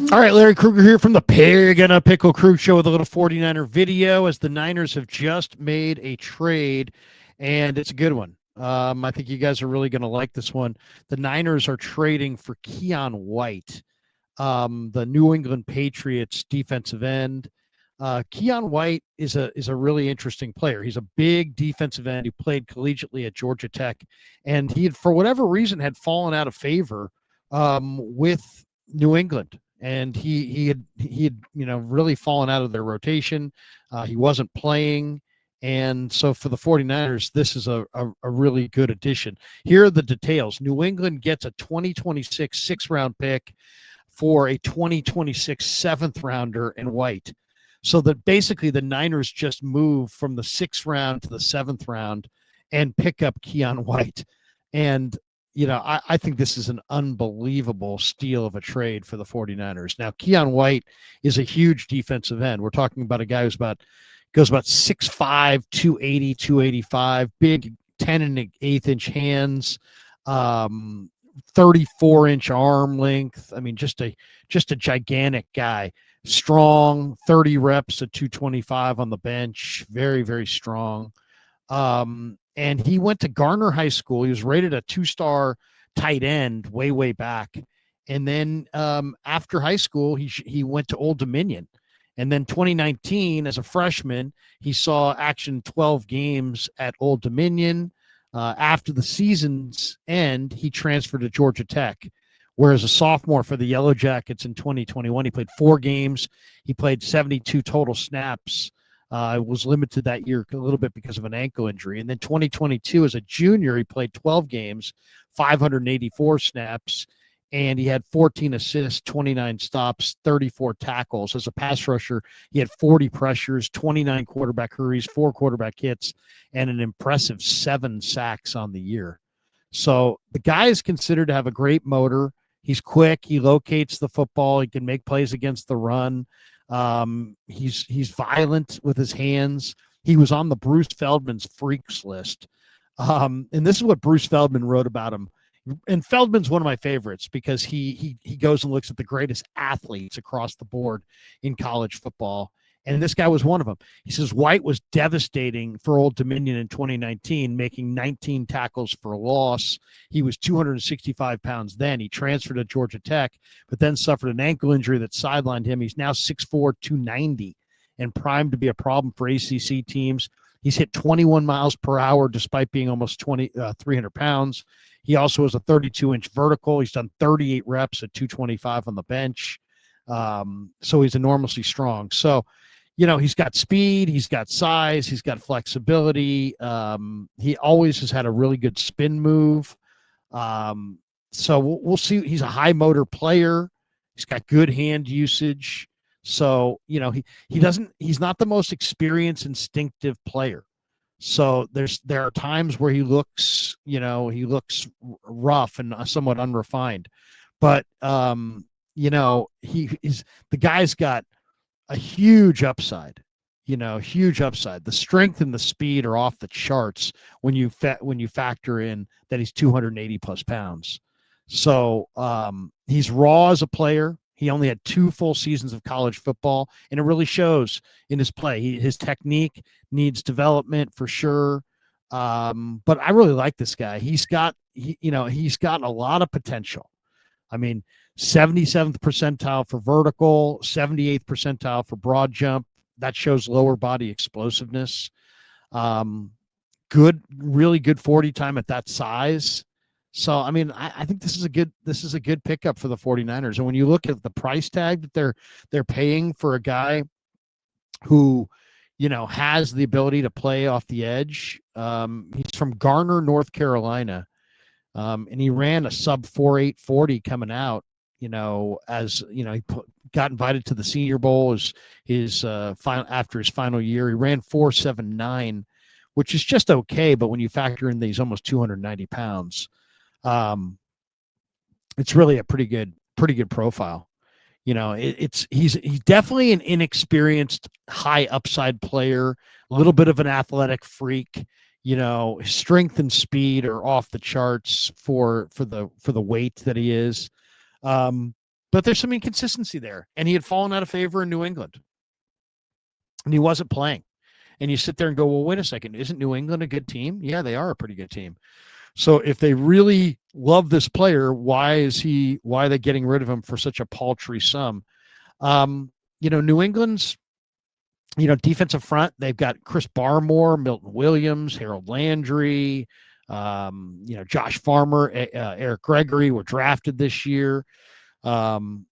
All right, Larry Krueger here from the Pig and a Pickle Crew Show with a little 49er video as the Niners have just made a trade, and it's a good one. I think you guys are really going to like this one. The Niners are trading for Keon White, the New England Patriots defensive end. Keon White is a really interesting player. He's a big defensive end who played collegiately at Georgia Tech, and he had, for whatever reason, had fallen out of favor with New England, and he had really fallen out of their rotation. He wasn't playing, and so for the 49ers, this is a really good addition. Here are the details. New England gets a 2026 sixth-round pick for a 2026 seventh rounder in White. So that basically the Niners just move from the sixth round to the seventh round and pick up Keon White. And, I think this is an unbelievable steal of a trade for the 49ers. Now, Keon White is a huge defensive end. We're talking about a guy who's goes about 6'5", 280, 285, big 10 and an eighth inch hands, 34-inch arm length. I mean, just a gigantic guy. Strong, 30 reps at 225 on the bench. Very, very strong. And he went to Garner High School. He was rated a 2-star tight end way, way back. And then after high school, he went to Old Dominion. And then 2019, as a freshman, he saw action 12 games at Old Dominion. After the season's end, he transferred to Georgia Tech. Whereas a sophomore for the Yellow Jackets in 2021, he played 4 games. He played 72 total snaps. Was limited that year a little bit because of an ankle injury. And then 2022, as a junior, he played 12 games, 584 snaps, and he had 14 assists, 29 stops, 34 tackles. As a pass rusher, he had 40 pressures, 29 quarterback hurries, 4 quarterback hits, and an impressive 7 sacks on the year. So the guy is considered to have a great motor. He's quick. He locates the football. He can make plays against the run. He's violent with his hands. He was on the Bruce Feldman's freaks list. And this is what Bruce Feldman wrote about him. And Feldman's one of my favorites because he goes and looks at the greatest athletes across the board in college football. And this guy was one of them. He says White was devastating for Old Dominion in 2019, making 19 tackles for a loss. He was 265 pounds then. He transferred to Georgia Tech, but then suffered an ankle injury that sidelined him. He's now 6'4", 290, and primed to be a problem for ACC teams. He's hit 21 miles per hour despite being almost 300 pounds. He also has a 32-inch vertical. He's done 38 reps at 225 on the bench. So he's enormously strong. So, he's got speed, he's got size, he's got flexibility. He always has had a really good spin move. So we'll see. He's a high motor player. He's got good hand usage. So, he's not the most experienced, instinctive player. So there are times where he looks rough and somewhat unrefined, but the guy's got a huge upside. The strength and the speed are off the charts when you factor in that he's 280 plus pounds. So he's raw as a player. He only had 2 full seasons of college football, and it really shows in his play. His technique needs development for sure. But I really like this guy. He's got a lot of potential. I mean, 77th percentile for vertical, 78th percentile for broad jump. That shows lower body explosiveness. Really good 40 time at that size. So, I mean, I think this is a good pickup for the 49ers. And when you look at the price tag that they're paying for a guy who, has the ability to play off the edge. He's from Garner, North Carolina. And he ran a sub 4.840 coming out, he got invited to the Senior Bowl after his final year. He ran 4.79, which is just okay. But when you factor in that he's almost 290 pounds, it's really a pretty good profile. He's definitely an inexperienced, high upside player, a little bit of an athletic freak. His strength and speed are off the charts for the weight that he is. But there's some inconsistency there. And he had fallen out of favor in New England. And he wasn't playing. And you sit there and go, well, wait a second. Isn't New England a good team? Yeah, they are a pretty good team. So if they really love this player, why are they getting rid of him for such a paltry sum? New England's, defensive front, they've got Chris Barmore, Milton Williams, Harold Landry, Josh Farmer, Eric Gregory were drafted this year. And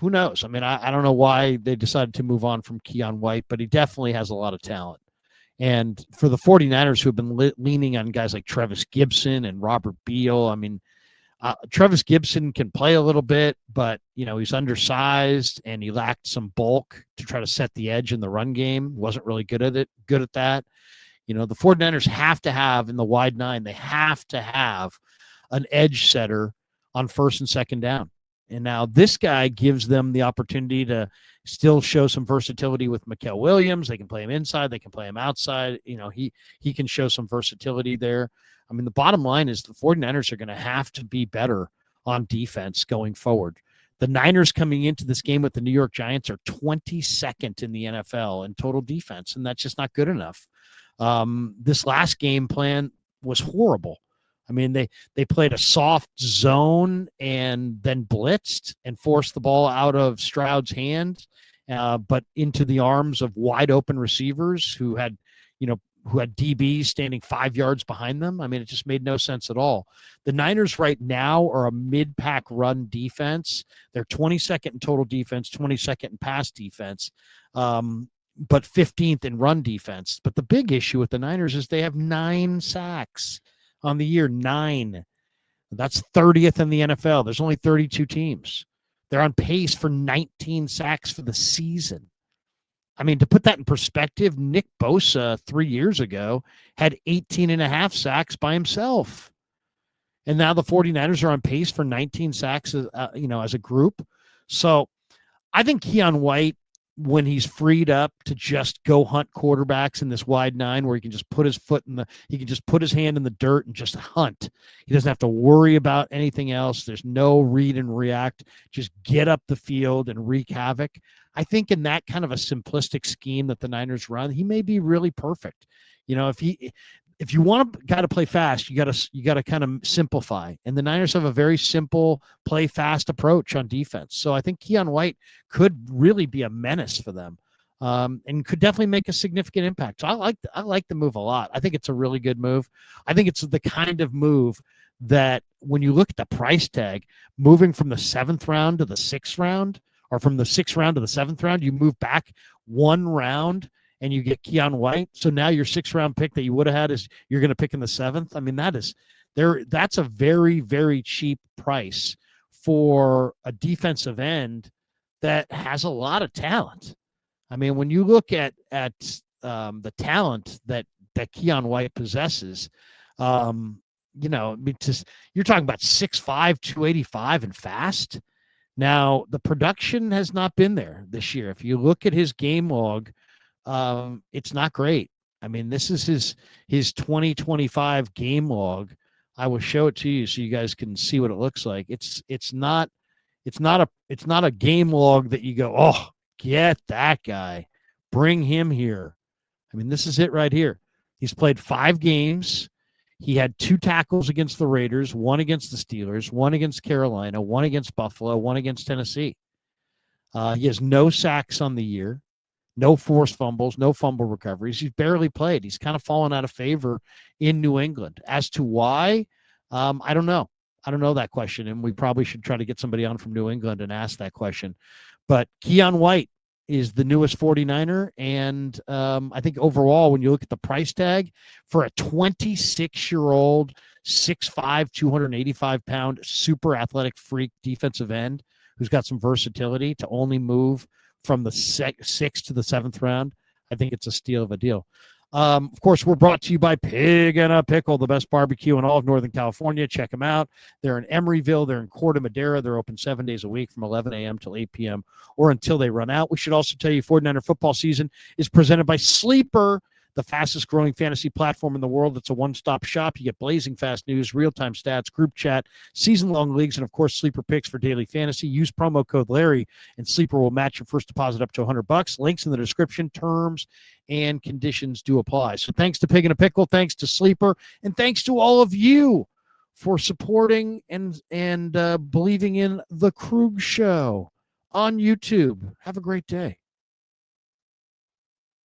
who knows? I mean, I don't know why they decided to move on from Keon White, but he definitely has a lot of talent. And for the 49ers who have been leaning on guys like Trevis Gibson and Robert Beal, I mean, Trevis Gibson can play a little bit, but, he's undersized and he lacked some bulk to try to set the edge in the run game. Wasn't really good at that. The 49ers have to have in the wide nine, they have to have an edge setter on first and second down. And now this guy gives them the opportunity to still show some versatility with Mikael Williams. They can play him inside. They can play him outside. He can show some versatility there. I mean, the bottom line is the 49ers are going to have to be better on defense going forward. The Niners coming into this game with the New York Giants are 22nd in the NFL in total defense, and that's just not good enough. This last game plan was horrible. I mean, they played a soft zone and then blitzed and forced the ball out of Stroud's hands, but into the arms of wide open receivers who had DBs standing 5 yards behind them. I mean, it just made no sense at all. The Niners right now are a mid-pack run defense. They're 22nd in total defense, 22nd in pass defense, but 15th in run defense. But the big issue with the Niners is they have 9 sacks on the year. 9. That's 30th in the NFL. There's only 32 teams. They're on pace for 19 sacks for the season. I mean, to put that in perspective, Nick Bosa 3 years ago had 18 and a half sacks by himself. And now the 49ers are on pace for 19 sacks, as a group. So I think Keon White, when he's freed up to just go hunt quarterbacks in this wide nine where he can just put his hand in the dirt and just hunt. He doesn't have to worry about anything else. There's no read and react. Just get up the field and wreak havoc. I think in that kind of a simplistic scheme that the Niners run, he may be really perfect. If you want a guy to play fast, you got to kind of simplify. And the Niners have a very simple play fast approach on defense. So I think Keon White could really be a menace for them, and could definitely make a significant impact. So I like the move a lot. I think it's a really good move. I think it's the kind of move that when you look at the price tag, moving from the 7th round to the 6th round, or from the 6th round to the 7th round, you move back 1 round and you get Keon White. So now your 6th round pick that you would have had is you're going to pick in the 7th. I mean, that's a very, very cheap price for a defensive end that has a lot of talent. I mean, when you look at the talent that Keon White possesses, you're talking about 6'5", 285 and fast. Now, the production has not been there this year. If you look at his game log, it's not great. I mean, this is his 2025 game log. I will show it to you so you guys can see what it looks like. It's not a game log that you go, oh, get that guy, bring him here. I mean, this is it right here. He's played 5 games. He had 2 tackles against the Raiders, 1 against the Steelers, 1 against Carolina, 1 against Buffalo, 1 against Tennessee. He has no sacks on the year, no forced fumbles, no fumble recoveries. He's barely played. He's kind of fallen out of favor in New England. As to why, I don't know. I don't know that question, and we probably should try to get somebody on from New England and ask that question. But Keon White is the newest 49er, and I think overall, when you look at the price tag for a 26-year-old, 6'5", 285-pound, super athletic freak defensive end who's got some versatility to only move from the 6th to the 7th round, I think it's a steal of a deal. Of course, we're brought to you by Pig and a Pickle, the best barbecue in all of Northern California. Check them out. They're in Emeryville. They're in Corte Madera. They're open 7 days a week from 11 a.m. till 8 p.m. or until they run out. We should also tell you 49er football season is presented by Sleeper. the fastest growing fantasy platform in the world. It's a one-stop shop. You get blazing fast news, real-time stats, group chat, season-long leagues, and of course, sleeper picks for daily fantasy. Use promo code Larry, and Sleeper will match your first deposit up to $100. Links in the description. Terms and conditions do apply. So thanks to Pig and a Pickle, thanks to Sleeper, and thanks to all of you for supporting and believing in the Krug Show on YouTube. Have a great day.